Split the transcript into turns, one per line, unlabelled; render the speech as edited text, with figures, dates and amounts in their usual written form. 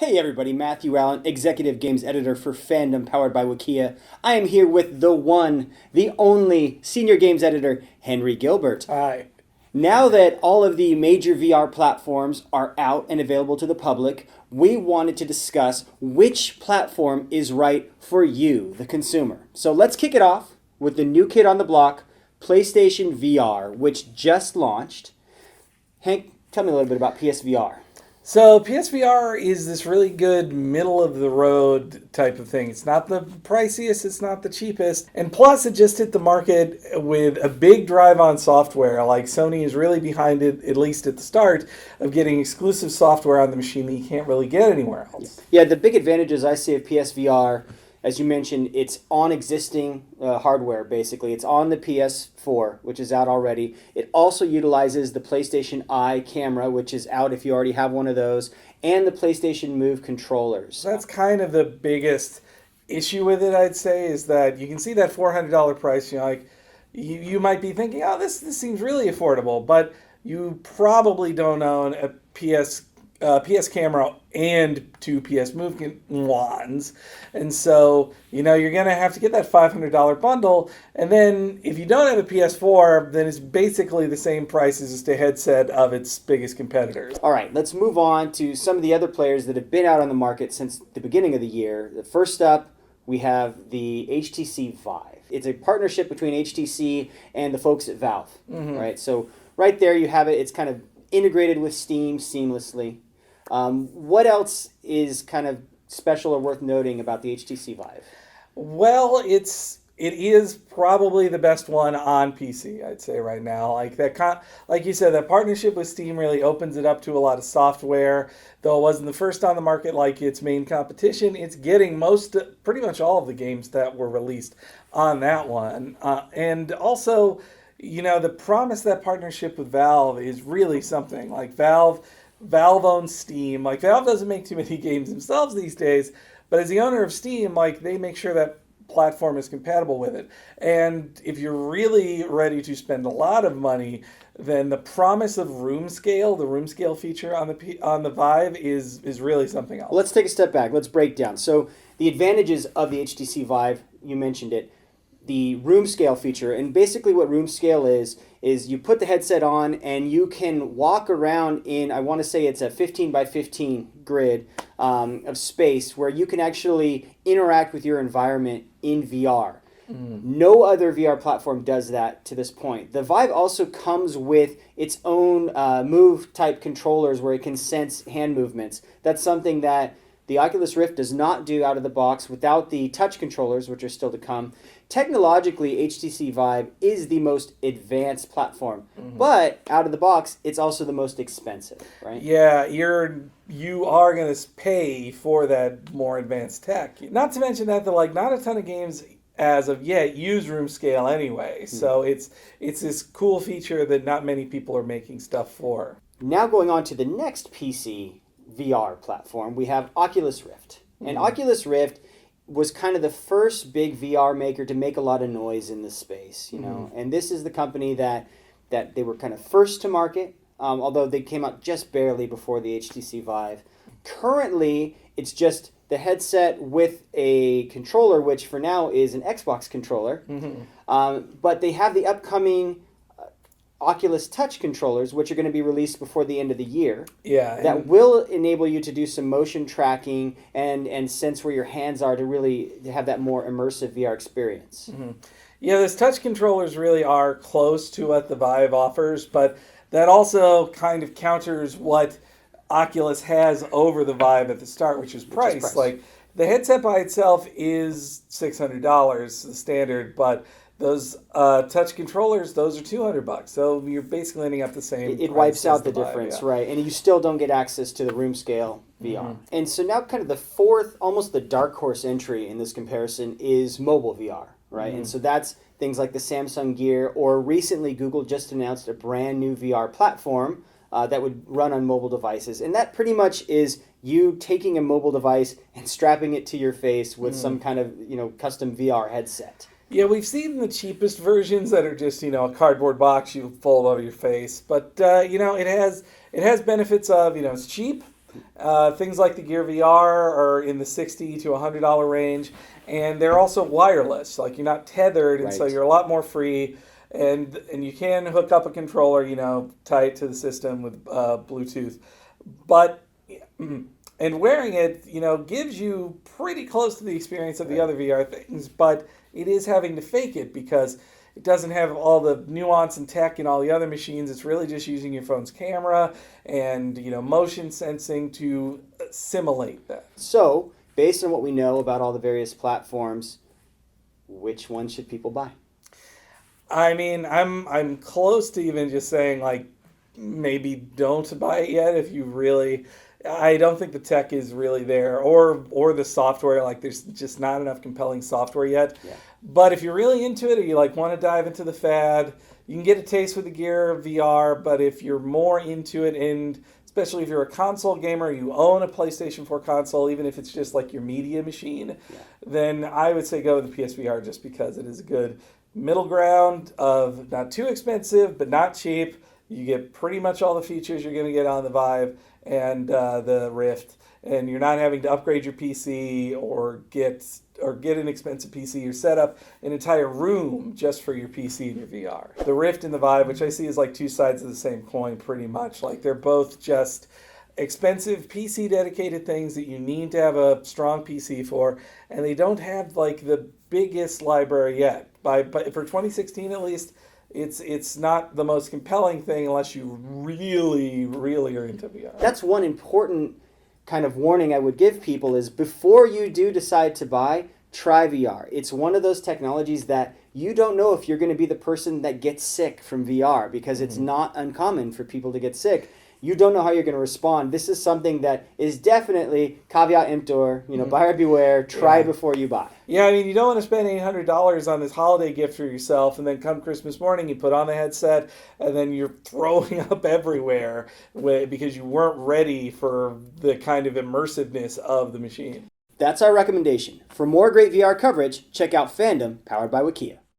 Hey everybody, Matthew Allen, Executive Games Editor for Fandom, powered by Wikia. I am here with the one, the only Senior Games Editor, Henry Gilbert.
Hi.
Now that all of the major VR platforms are out and available to the public, we wanted to discuss which platform is right for you, the consumer. So let's kick it off with the new kid on the block, PlayStation VR, which just launched. Hank, tell me a little bit about PSVR.
So PSVR is this really good middle of the road type of thing. It's not the priciest, it's not the cheapest. And plus it just hit the market with a big drive on software. Like Sony is really behind it, at least at the start, of getting exclusive software on the machine that you can't really get anywhere else.
Yeah, the big advantages I see of PSVR, as you mentioned, it's on existing hardware, basically. It's on the PS4, which is out already. It also utilizes the PlayStation Eye camera, which is out if you already have one of those, and the PlayStation Move controllers.
That's kind of the biggest issue with it, I'd say, is that you can see that $400 price. You might be thinking, oh, this seems really affordable, but you probably don't own a PS camera and two PS Move wands. And so, you're going to have to get that $500 bundle. And then if you don't have a PS4, then it's basically the same price as just a headset of its biggest competitors.
All right, let's move on to some of the other players that have been out on the market since the beginning of the year. The first up, we have the HTC Vive. It's a partnership between HTC and the folks at Valve, right? So right there you have it. It's kind of integrated with Steam seamlessly. What else is kind of special or worth noting about the HTC Vive?
Well, it is probably the best one on PC, I'd say right now. Like you said, that partnership with Steam really opens it up to a lot of software. Though it wasn't the first on the market like its main competition, it's getting pretty much all of the games that were released on that one. And also, the promise of that partnership with Valve is really something. Like Valve owns Steam. Like Valve doesn't make too many games themselves these days, but as the owner of Steam, they make sure that platform is compatible with it. And if you're really ready to spend a lot of money, then the promise of room scale, the room scale feature on the Vive is really something else.
Let's take a step back. Let's break down. So the advantages of the HTC Vive, you mentioned it, the room scale feature, and basically what room scale is you put the headset on and you can walk around in, I want to say it's a 15 by 15 grid of space where you can actually interact with your environment in VR. No other VR platform does that to this point. The Vive also comes with its own Move type controllers where it can sense hand movements. That's something that the Oculus Rift does not do out of the box without the touch controllers, which are still to come. Technologically, HTC Vive is the most advanced platform, but out of the box, it's also the most expensive, right?
Yeah, you are going to pay for that more advanced tech. Not to mention that not a ton of games as of yet use room scale anyway. So it's this cool feature that not many people are making stuff for.
Now going on to the next PC VR platform, we have Oculus Rift. And Oculus Rift was kind of the first big VR maker to make a lot of noise in this space, And this is the company that they were kind of first to market, although they came out just barely before the HTC Vive. Currently, it's just the headset with a controller, which for now is an Xbox controller. But they have the upcoming Oculus Touch controllers, which are going to be released before the end of the year.
Yeah.
That will enable you to do some motion tracking and sense where your hands are to really have that more immersive VR experience.
Yeah, those touch controllers really are close to what the Vive offers, but that also kind of counters what Oculus has over the Vive at the start, which is price. Like the headset by itself is $600, the standard, but those touch controllers, those are $200. So you're basically ending up the same.
It wipes out the difference, right? And you still don't get access to the room scale VR. And so now kind of the fourth, almost the dark horse entry in this comparison is mobile VR, right? And so that's things like the Samsung Gear, or recently Google just announced a brand new VR platform that would run on mobile devices. And that pretty much is you taking a mobile device and strapping it to your face with some kind of custom VR headset.
Yeah, we've seen the cheapest versions that are just, a cardboard box you fold over your face. But, it has benefits of, it's cheap. Things like the Gear VR are in the $60 to $100 range, and they're also wireless. Like you're not tethered, and so
Right.
you're a lot more free. And you can hook up a controller, tight to the system with Bluetooth, but and wearing it, gives you pretty close to the experience of the other VR things, but it is having to fake it because it doesn't have all the nuance and tech in all the other machines. It's really just using your phone's camera and motion sensing to simulate that.
So, based on what we know about all the various platforms, which one should people buy?
I mean, I'm close to even just saying like maybe don't buy it yet if you really. I don't think the tech is really there, or the software. Like, there's just not enough compelling software yet.
Yeah.
But if you're really into it, or you like want to dive into the fad, you can get a taste with the Gear VR. But if you're more into it, and especially if you're a console gamer, you own a PlayStation 4 console, even if it's just like your media machine, then I would say go with the PSVR just because it is a good middle ground of not too expensive but not cheap. You get pretty much all the features you're going to get on the Vive and the Rift, and you're not having to upgrade your PC or get an expensive PC. You set up an entire room just for your PC and your VR. The Rift and the Vive, which I see as like two sides of the same coin pretty much. Like they're both just expensive PC dedicated things that you need to have a strong PC for, and they don't have like the biggest library yet. But for 2016 at least, it's not the most compelling thing unless you really, really are into VR.
That's one important kind of warning I would give people is before you do decide to buy, try VR. It's one of those technologies that you don't know if you're going to be the person that gets sick from VR because it's not uncommon for people to get sick. You don't know how you're going to respond. This is something that is definitely caveat emptor, buyer beware, try before you buy.
Yeah, I mean, you don't want to spend $800 on this holiday gift for yourself, and then come Christmas morning, you put on the headset, and then you're throwing up everywhere because you weren't ready for the kind of immersiveness of the machine.
That's our recommendation. For more great VR coverage, check out Fandom, powered by Wikia.